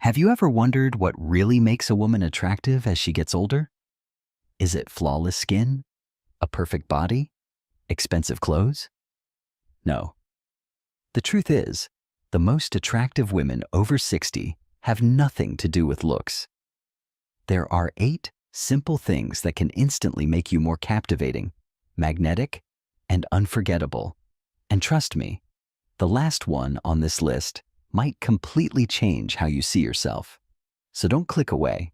Have you ever wondered what really makes a woman attractive as she gets older? Is it flawless skin? A perfect body? Expensive clothes? No. The truth is, the most attractive women over 60 have nothing to do with looks. There are 8 simple things that can instantly make you more captivating, magnetic, and unforgettable. And trust me, the last one on this list might completely change how you see yourself. So don't click away,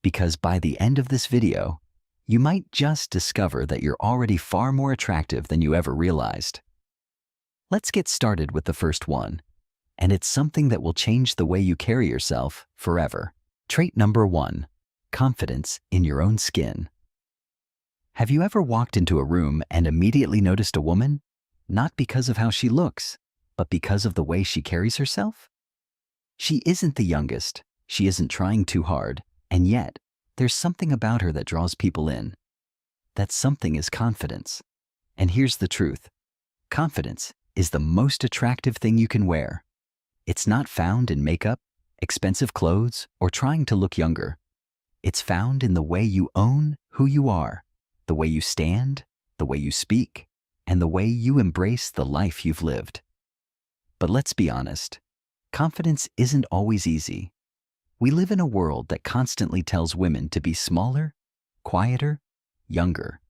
because by the end of this video, you might just discover that you're already far more attractive than you ever realized. Let's get started with the first one, and it's something that will change the way you carry yourself forever. Trait number 1, confidence in your own skin. Have you ever walked into a room and immediately noticed a woman? Not because of how she looks, but because of the way she carries herself? She isn't the youngest, she isn't trying too hard, and yet, there's something about her that draws people in. That something is confidence. And here's the truth. Confidence is the most attractive thing you can wear. It's not found in makeup, expensive clothes, or trying to look younger. It's found in the way you own who you are, the way you stand, the way you speak, and the way you embrace the life you've lived. But let's be honest, confidence isn't always easy. We live in a world that constantly tells women to be smaller, quieter, younger.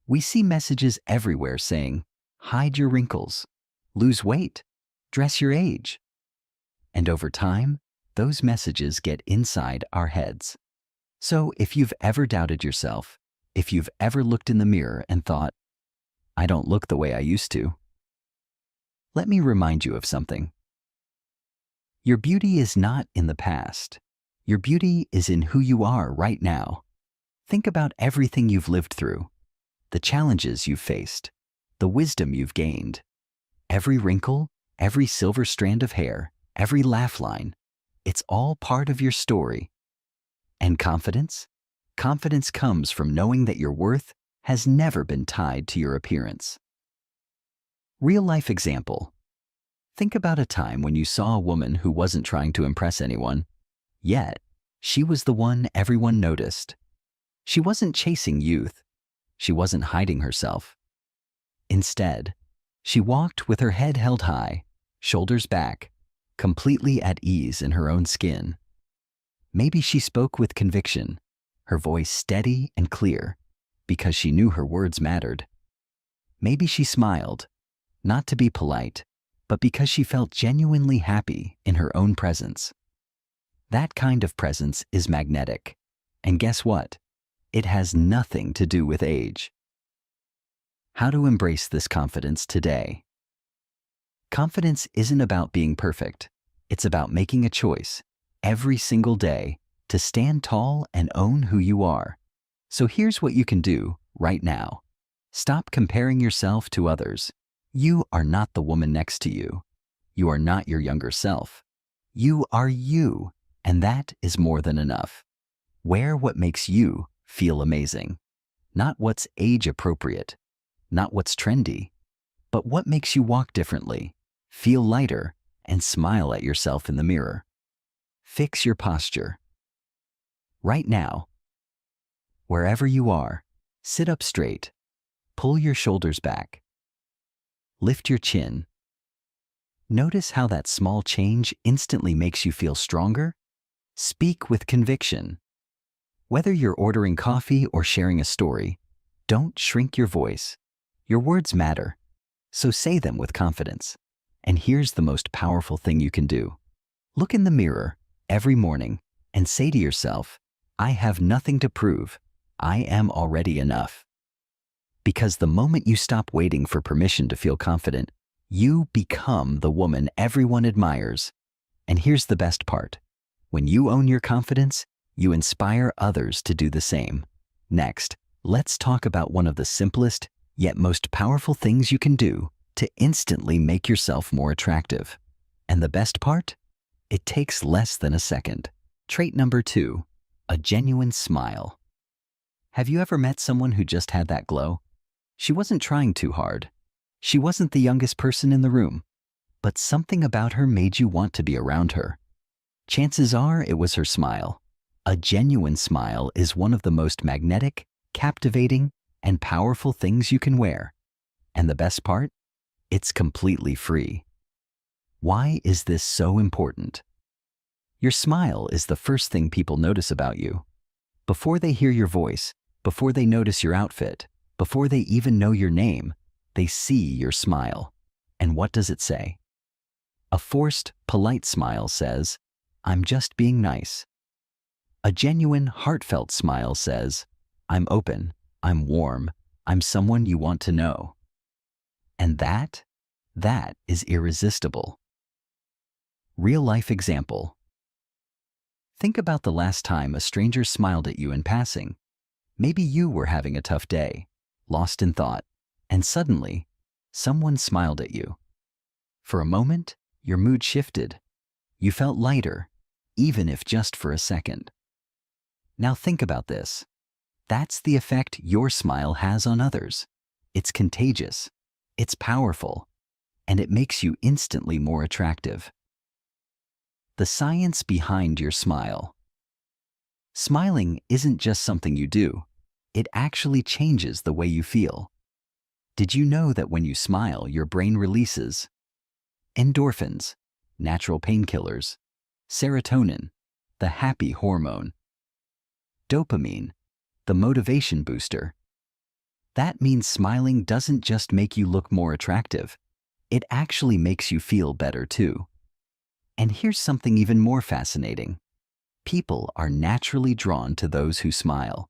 We see messages everywhere saying, hide your wrinkles, lose weight, dress your age. And over time, those messages get inside our heads. So if you've ever doubted yourself, if you've ever looked in the mirror and thought, I don't look the way I used to, let me remind you of something. Your beauty is not in the past. Your beauty is in who you are right now. Think about everything you've lived through, the challenges you've faced, the wisdom you've gained. Every wrinkle, every silver strand of hair, every laugh line, it's all part of your story. And confidence? Confidence comes from knowing that your worth has never been tied to your appearance. Real-life example. Think about a time when you saw a woman who wasn't trying to impress anyone, yet she was the one everyone noticed. She wasn't chasing youth. She wasn't hiding herself. Instead, she walked with her head held high, shoulders back, completely at ease in her own skin. Maybe she spoke with conviction, her voice steady and clear, because she knew her words mattered. Maybe she smiled, not to be polite, but because she felt genuinely happy in her own presence. That kind of presence is magnetic. And guess what? It has nothing to do with age. How to embrace this confidence today? Confidence isn't about being perfect. It's about making a choice every single day to stand tall and own who you are. So here's what you can do right now. Stop comparing yourself to others. You are not the woman next to you. You are not your younger self. You are you, and that is more than enough. Wear what makes you feel amazing. Not what's age appropriate, not what's trendy, but what makes you walk differently, feel lighter, and smile at yourself in the mirror. Fix your posture. Right now, wherever you are, sit up straight, pull your shoulders back. Lift your chin. Notice how that small change instantly makes you feel stronger. Speak with conviction. Whether you're ordering coffee or sharing a story, don't shrink your voice. Your words matter, so say them with confidence. And here's the most powerful thing you can do. Look in the mirror every morning and say to yourself, I have nothing to prove. I am already enough. Because the moment you stop waiting for permission to feel confident, you become the woman everyone admires. And here's the best part. When you own your confidence, you inspire others to do the same. Next, let's talk about one of the simplest, yet most powerful things you can do to instantly make yourself more attractive. And the best part? It takes less than a second. Trait number 2, a genuine smile. Have you ever met someone who just had that glow? She wasn't trying too hard. She wasn't the youngest person in the room, but something about her made you want to be around her. Chances are it was her smile. A genuine smile is one of the most magnetic, captivating, and powerful things you can wear. And the best part? It's completely free. Why is this so important? Your smile is the first thing people notice about you. Before they hear your voice, before they notice your outfit, before they even know your name, they see your smile. And what does it say? A forced, polite smile says, "I'm just being nice." A genuine, heartfelt smile says, "I'm open, I'm warm, I'm someone you want to know." And that is irresistible. Real-life example. Think about the last time a stranger smiled at you in passing. Maybe you were having a tough day, lost in thought, and suddenly, someone smiled at you. For a moment, your mood shifted. You felt lighter, even if just for a second. Now think about this. That's the effect your smile has on others. It's contagious, it's powerful, and it makes you instantly more attractive. The science behind your smile. Smiling isn't just something you do. It actually changes the way you feel. Did you know that when you smile, your brain releases endorphins, natural painkillers, serotonin, the happy hormone, dopamine, the motivation booster? That means smiling doesn't just make you look more attractive. It actually makes you feel better too. And here's something even more fascinating. People are naturally drawn to those who smile.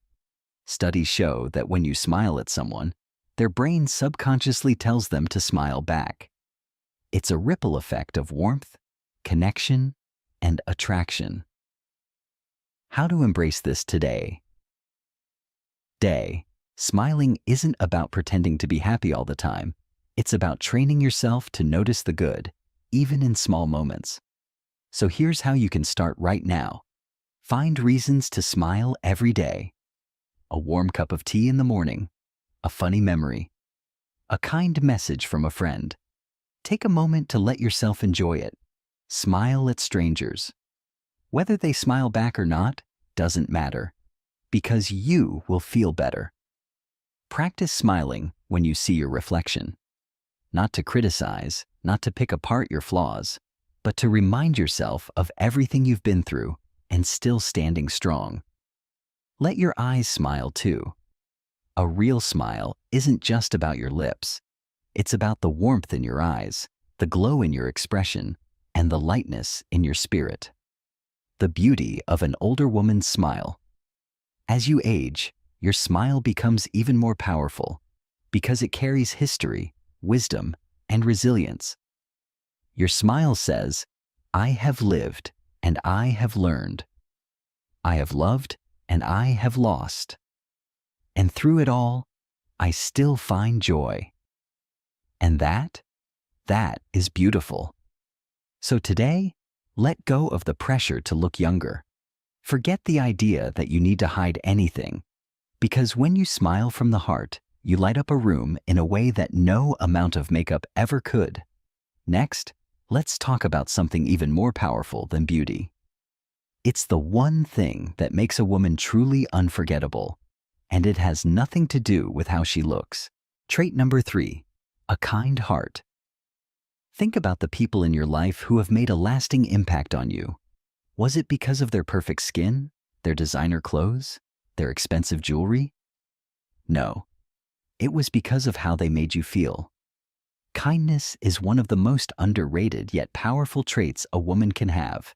Studies show that when you smile at someone, their brain subconsciously tells them to smile back. It's a ripple effect of warmth, connection, and attraction. How to embrace this today? Smiling isn't about pretending to be happy all the time. It's about training yourself to notice the good, even in small moments. So here's how you can start right now. Find reasons to smile every day. A warm cup of tea in the morning, a funny memory, a kind message from a friend. Take a moment to let yourself enjoy it. Smile at strangers. Whether they smile back or not doesn't matter, because you will feel better. Practice smiling when you see your reflection. Not to criticize, not to pick apart your flaws, but to remind yourself of everything you've been through and still standing strong. Let your eyes smile too. A real smile isn't just about your lips. It's about the warmth in your eyes, the glow in your expression, and the lightness in your spirit. The beauty of an older woman's smile. As you age, your smile becomes even more powerful because it carries history, wisdom, and resilience. Your smile says, "I have lived and I have learned. I have loved and I have lost. And through it all, I still find joy." And that is beautiful. So today, let go of the pressure to look younger. Forget the idea that you need to hide anything, because when you smile from the heart, you light up a room in a way that no amount of makeup ever could. Next, let's talk about something even more powerful than beauty. It's the one thing that makes a woman truly unforgettable, and it has nothing to do with how she looks. Trait number 3, a kind heart. Think about the people in your life who have made a lasting impact on you. Was it because of their perfect skin, their designer clothes, their expensive jewelry? No, it was because of how they made you feel. Kindness is one of the most underrated yet powerful traits a woman can have.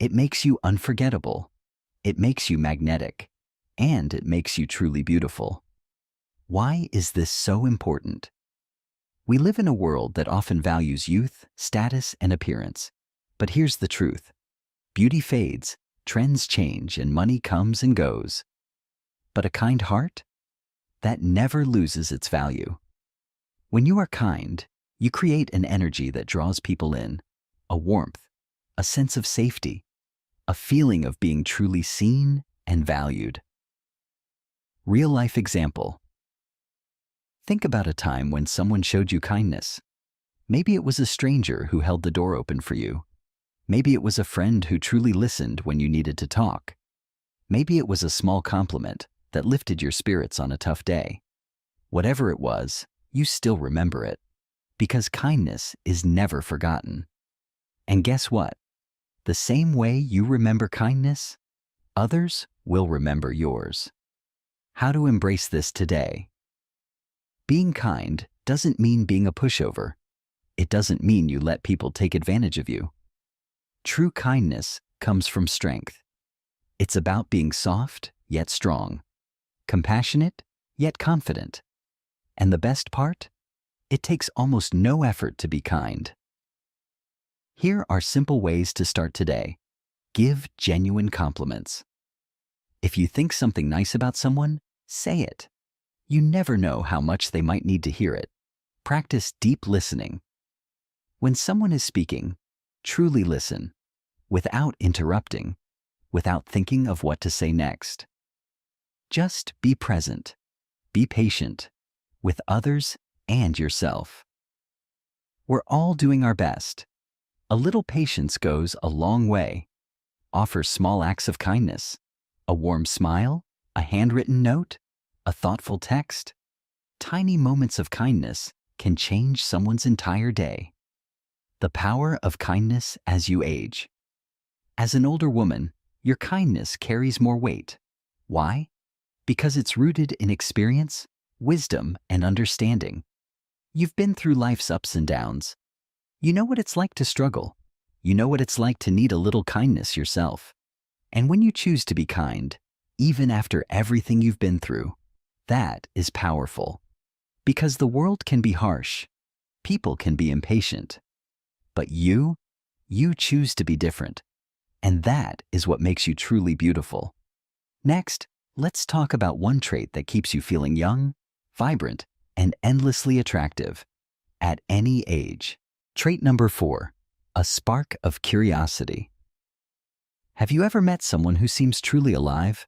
It makes you unforgettable. It makes you magnetic. And it makes you truly beautiful. Why is this so important? We live in a world that often values youth, status, and appearance. But here's the truth. Beauty fades, trends change, and money comes and goes. But a kind heart? That never loses its value. When you are kind, you create an energy that draws people in, a warmth, a sense of safety, a feeling of being truly seen and valued. Real-life example. Think about a time when someone showed you kindness. Maybe it was a stranger who held the door open for you. Maybe it was a friend who truly listened when you needed to talk. Maybe it was a small compliment that lifted your spirits on a tough day. Whatever it was, you still remember it, because kindness is never forgotten. And guess what? The same way you remember kindness, others will remember yours. How to embrace this today? Being kind doesn't mean being a pushover. It doesn't mean you let people take advantage of you. True kindness comes from strength. It's about being soft yet strong, compassionate yet confident. And the best part? It takes almost no effort to be kind. Here are simple ways to start today. Give genuine compliments. If you think something nice about someone, say it. You never know how much they might need to hear it. Practice deep listening. When someone is speaking, truly listen, without interrupting, without thinking of what to say next. Just be present. Be patient with others and yourself. We're all doing our best. A little patience goes a long way. Offer small acts of kindness, a warm smile, a handwritten note, a thoughtful text. Tiny moments of kindness can change someone's entire day. The power of kindness as you age. As an older woman, your kindness carries more weight. Why? Because it's rooted in experience, wisdom, and understanding. You've been through life's ups and downs. You know what it's like to struggle. You know what it's like to need a little kindness yourself. And when you choose to be kind, even after everything you've been through, that is powerful. Because the world can be harsh. People can be impatient. But you choose to be different. And that is what makes you truly beautiful. Next, let's talk about one trait that keeps you feeling young, vibrant, and endlessly attractive at any age. Trait number 4, a spark of curiosity. Have you ever met someone who seems truly alive?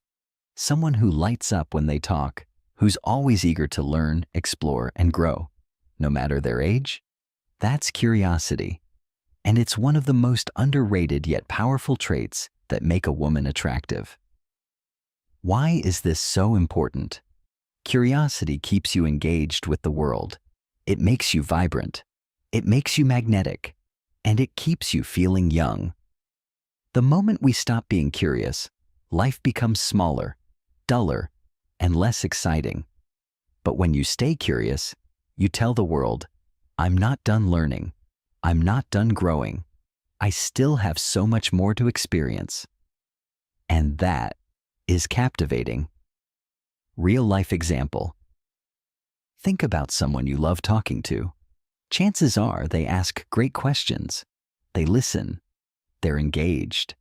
Someone who lights up when they talk, who's always eager to learn, explore, and grow, no matter their age? That's curiosity. And it's one of the most underrated yet powerful traits that make a woman attractive. Why is this so important? Curiosity keeps you engaged with the world. It makes you vibrant. It makes you magnetic. And it keeps you feeling young. The moment we stop being curious, life becomes smaller, duller, and less exciting. But when you stay curious, you tell the world, I'm not done learning. I'm not done growing. I still have so much more to experience. And that is captivating. Real life example. Think about someone you love talking to. Chances are they ask great questions. They listen. They're engaged.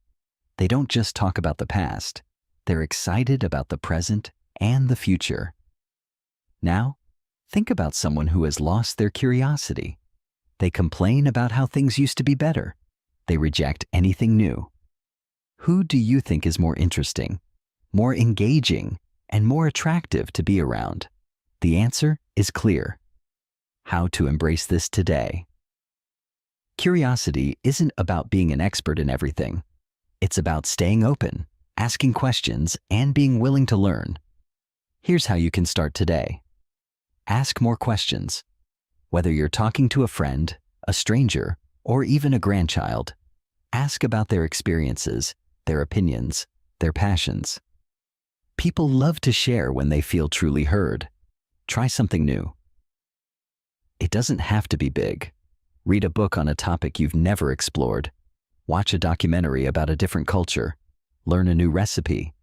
They don't just talk about the past. They're excited about the present and the future. Now, think about someone who has lost their curiosity. They complain about how things used to be better. They reject anything new. Who do you think is more interesting, more engaging, and more attractive to be around? The answer is clear. How to embrace this today? Curiosity isn't about being an expert in everything. It's about staying open, asking questions, and being willing to learn. Here's how you can start today. Ask more questions. Whether you're talking to a friend, a stranger, or even a grandchild, ask about their experiences, their opinions, their passions. People love to share when they feel truly heard. Try something new. It doesn't have to be big. Read a book on a topic you've never explored. Watch a documentary about a different culture. Learn a new recipe.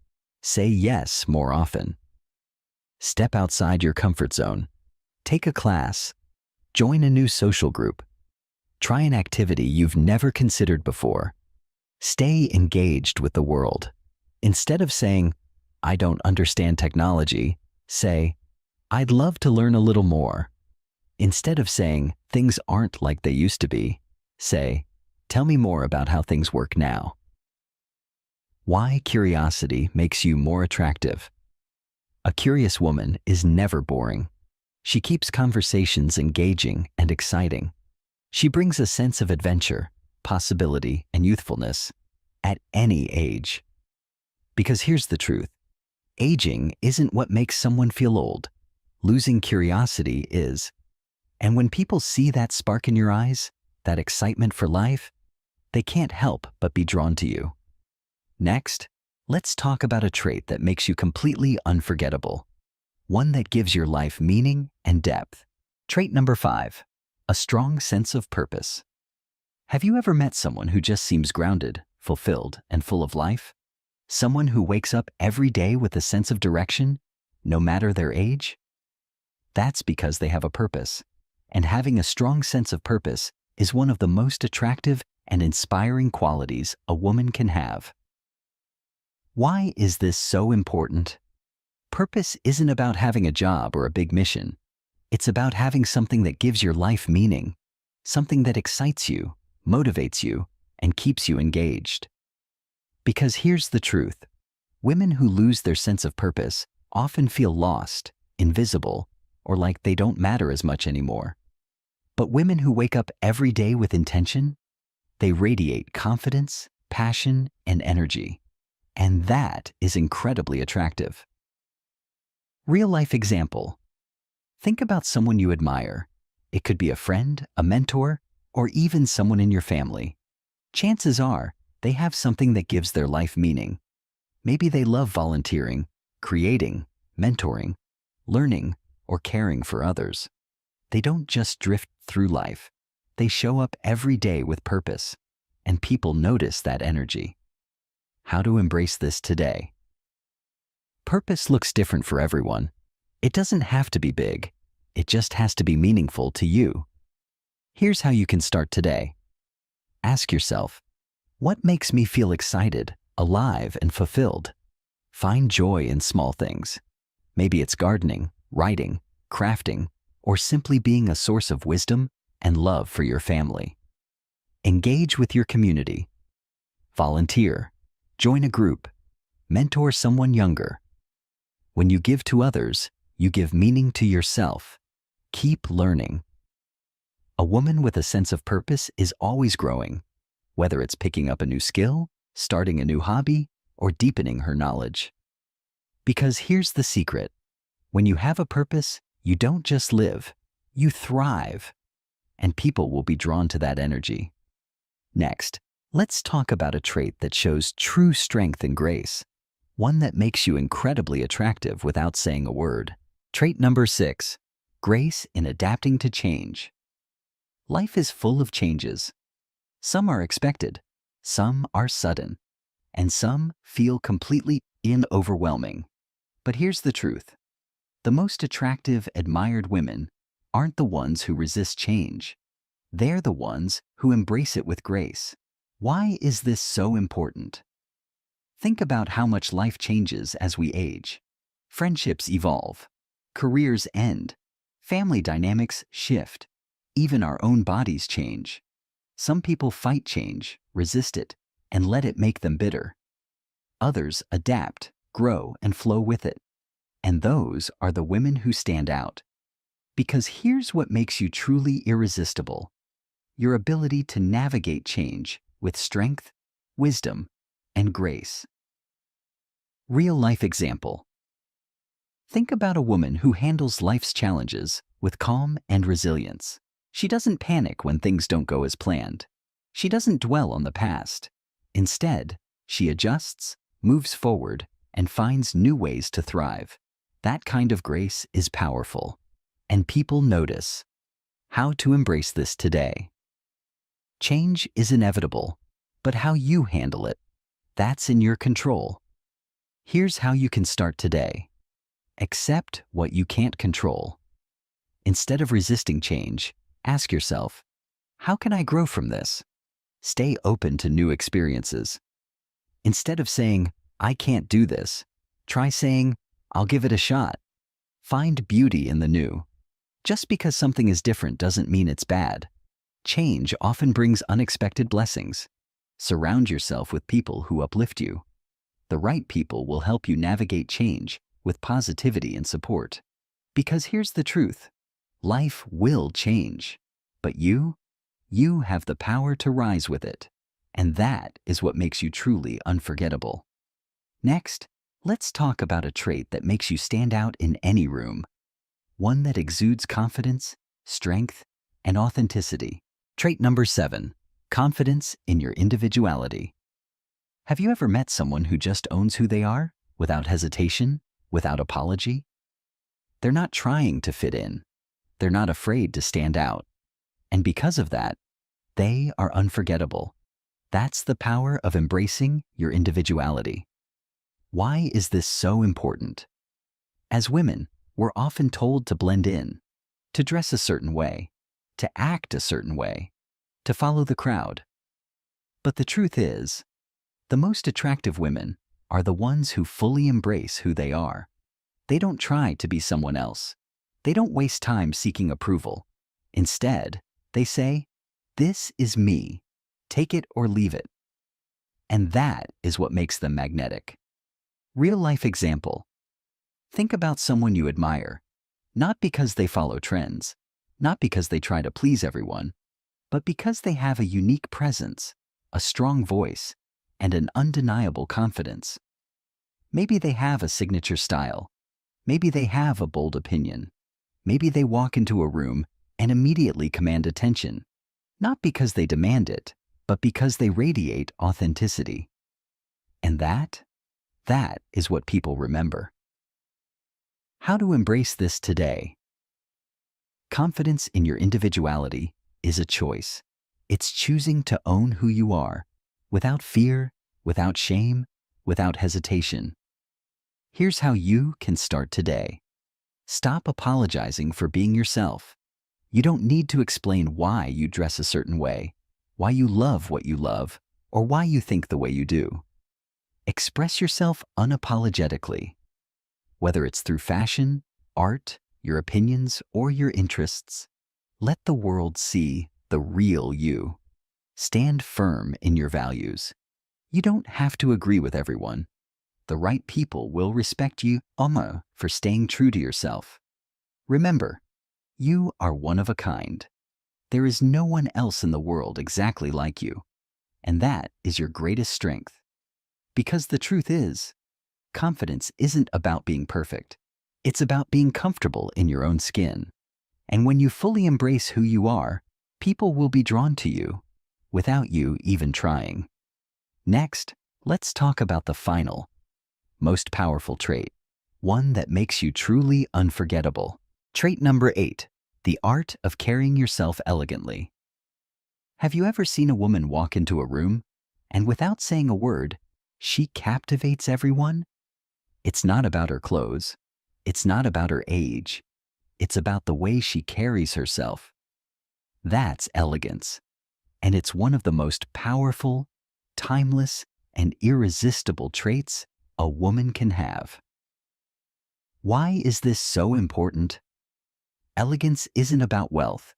Say yes more often. Step outside your comfort zone. Take a class. Join a new social group. Try an activity you've never considered before. Stay engaged with the world. Instead of saying, I don't understand technology, say, I'd love to learn a little more. Instead of saying, things aren't like they used to be, say, tell me more about how things work now. Why curiosity makes you more attractive? A curious woman is never boring. She keeps conversations engaging and exciting. She brings a sense of adventure, possibility and youthfulness at any age. Because here's the truth. Aging isn't what makes someone feel old. Losing curiosity is. And when people see that spark in your eyes, that excitement for life, they can't help but be drawn to you. Next, let's talk about a trait that makes you completely unforgettable. One that gives your life meaning and depth. Trait number 5, a strong sense of purpose. Have you ever met someone who just seems grounded, fulfilled, and full of life? Someone who wakes up every day with a sense of direction, no matter their age? That's because they have a purpose. And having a strong sense of purpose is one of the most attractive and inspiring qualities a woman can have. Why is this so important? Purpose isn't about having a job or a big mission. It's about having something that gives your life meaning, something that excites you, motivates you, and keeps you engaged. Because here's the truth. Women who lose their sense of purpose often feel lost, invisible, or like they don't matter as much anymore. But women who wake up every day with intention, they radiate confidence, passion, and energy. And that is incredibly attractive. Real-life example. Think about someone you admire. It could be a friend, a mentor, or even someone in your family. Chances are, they have something that gives their life meaning. Maybe they love volunteering, creating, mentoring, learning, or caring for others. They don't just drift through life. They show up every day with purpose, and people notice that energy. How to embrace this today? Purpose looks different for everyone. It doesn't have to be big. It just has to be meaningful to you. Here's how you can start today. Ask yourself, what makes me feel excited, alive, and fulfilled? Find joy in small things. Maybe it's gardening, writing, crafting, or simply being a source of wisdom and love for your family. Engage with your community. Volunteer. Join a group. Mentor someone younger. When you give to others, you give meaning to yourself. Keep learning. A woman with a sense of purpose is always growing, whether it's picking up a new skill, starting a new hobby, or deepening her knowledge. Because here's the secret. When you have a purpose, you don't just live, you thrive. And people will be drawn to that energy. Next, let's talk about a trait that shows true strength and grace. One that makes you incredibly attractive without saying a word. Trait number 6, grace in adapting to change. Life is full of changes. Some are expected, some are sudden, and some feel completely overwhelming. But here's the truth. The most attractive, admired women aren't the ones who resist change. They're the ones who embrace it with grace. Why is this so important? Think about how much life changes as we age. Friendships evolve, careers end, family dynamics shift, even our own bodies change. Some people fight change, resist it, and let it make them bitter. Others adapt, grow, and flow with it. And those are the women who stand out. Because here's what makes you truly irresistible. Your ability to navigate change with strength, wisdom, and grace. Real-life example. Think about a woman who handles life's challenges with calm and resilience. She doesn't panic when things don't go as planned. She doesn't dwell on the past. Instead, she adjusts, moves forward, and finds new ways to thrive. That kind of grace is powerful, and people notice. How to embrace this today? Change is inevitable, but how you handle it, that's in your control. Here's how you can start today. Accept what you can't control. Instead of resisting change, ask yourself, how can I grow from this? Stay open to new experiences. Instead of saying, I can't do this, try saying, I'll give it a shot. Find beauty in the new. Just because something is different doesn't mean it's bad. Change often brings unexpected blessings. Surround yourself with people who uplift you. The right people will help you navigate change with positivity and support. Because here's the truth. Life will change, but you You have the power to rise with it, and that is what makes you truly unforgettable. Next, let's talk about a trait that makes you stand out in any room, one that exudes confidence, strength, and authenticity. Trait number 7, confidence in your individuality. Have you ever met someone who just owns who they are, without hesitation, without apology? They're not trying to fit in. They're not afraid to stand out. And because of that, they are unforgettable. That's the power of embracing your individuality. Why is this so important? As women, we're often told to blend in, to dress a certain way, to act a certain way, to follow the crowd. But the truth is, the most attractive women are the ones who fully embrace who they are. They don't try to be someone else. They don't waste time seeking approval. Instead, they say, "This is me. Take it or leave it." And that is what makes them magnetic. Real-life example. Think about someone you admire, not because they follow trends, not because they try to please everyone, but because they have a unique presence, a strong voice, and an undeniable confidence. Maybe they have a signature style. Maybe they have a bold opinion. Maybe they walk into a room and immediately command attention, not because they demand it, but because they radiate authenticity. And that is what people remember. How to embrace this today? Confidence in your individuality is a choice. It's choosing to own who you are, without fear, without shame, without hesitation. Here's how you can start today. Stop apologizing for being yourself. You don't need to explain why you dress a certain way, why you love what you love, or why you think the way you do. Express yourself unapologetically. Whether it's through fashion, art, your opinions, or your interests, let the world see the real you. Stand firm in your values. You don't have to agree with everyone. The right people will respect you for staying true to yourself. Remember, you are one of a kind. There is no one else in the world exactly like you, and that is your greatest strength. Because the truth is, confidence isn't about being perfect. It's about being comfortable in your own skin. And when you fully embrace who you are, people will be drawn to you, without you even trying. Next, let's talk about the final, most powerful trait, one that makes you truly unforgettable. Trait number 8, the art of carrying yourself elegantly. Have you ever seen a woman walk into a room, and without saying a word, she captivates everyone? It's not about her clothes. It's not about her age. It's about the way she carries herself. That's elegance. And it's one of the most powerful, timeless, and irresistible traits a woman can have. Why is this so important? Elegance isn't about wealth.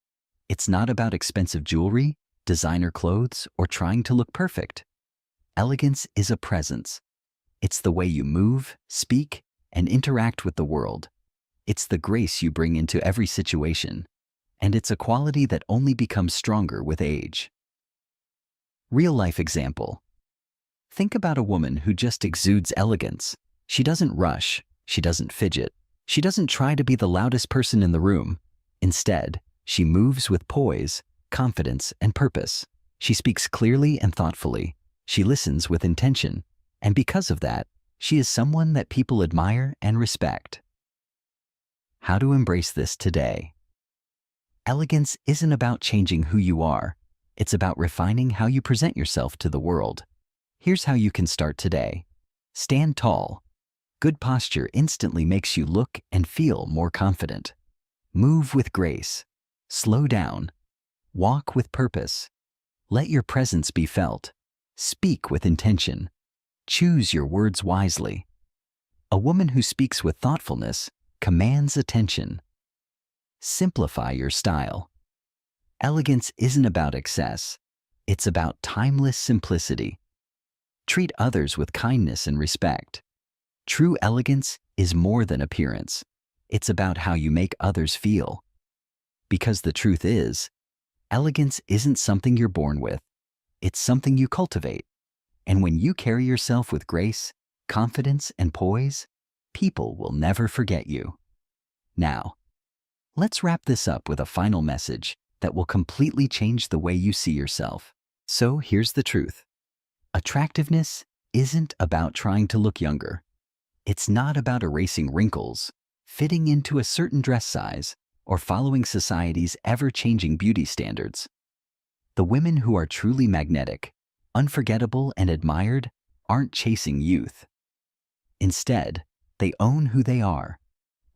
It's not about expensive jewelry, designer clothes, or trying to look perfect. Elegance is a presence. It's the way you move, speak, and interact with the world. It's the grace you bring into every situation. And it's a quality that only becomes stronger with age. Real-life example. Think about a woman who just exudes elegance. She doesn't rush. She doesn't fidget. She doesn't try to be the loudest person in the room. Instead, she moves with poise, confidence, and purpose. She speaks clearly and thoughtfully. She listens with intention. And because of that, she is someone that people admire and respect. How to embrace this today? Elegance isn't about changing who you are. It's about refining how you present yourself to the world. Here's how you can start today. Stand tall. Good posture instantly makes you look and feel more confident. Move with grace. Slow down. Walk with purpose. Let your presence be felt. Speak with intention. Choose your words wisely. A woman who speaks with thoughtfulness commands attention. Simplify your style. Elegance isn't about excess. It's about timeless simplicity. Treat others with kindness and respect. True elegance is more than appearance. It's about how you make others feel. Because the truth is, Elegance isn't something you're born with. It's something you cultivate. And when you carry yourself with grace, confidence, and poise, people will never forget you. Now, let's wrap this up with a final message that will completely change the way you see yourself. So here's the truth. Attractiveness isn't about trying to look younger. It's not about erasing wrinkles, fitting into a certain dress size, or following society's ever-changing beauty standards. The women who are truly magnetic, unforgettable, and admired aren't chasing youth. Instead, they own who they are,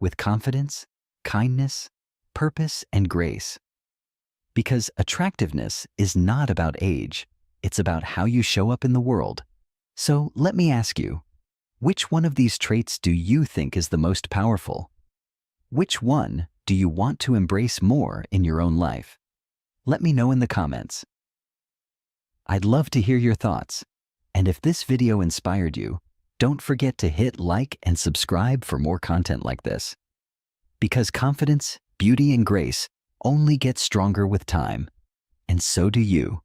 with confidence, kindness, purpose, and grace. Because attractiveness is not about age, it's about how you show up in the world. So let me ask you, which one of these traits do you think is the most powerful? Which one do you want to embrace more in your own life? Let me know in the comments. I'd love to hear your thoughts. And if this video inspired you, don't forget to hit like and subscribe for more content like this. Because confidence, beauty, and grace only get stronger with time. And so do you.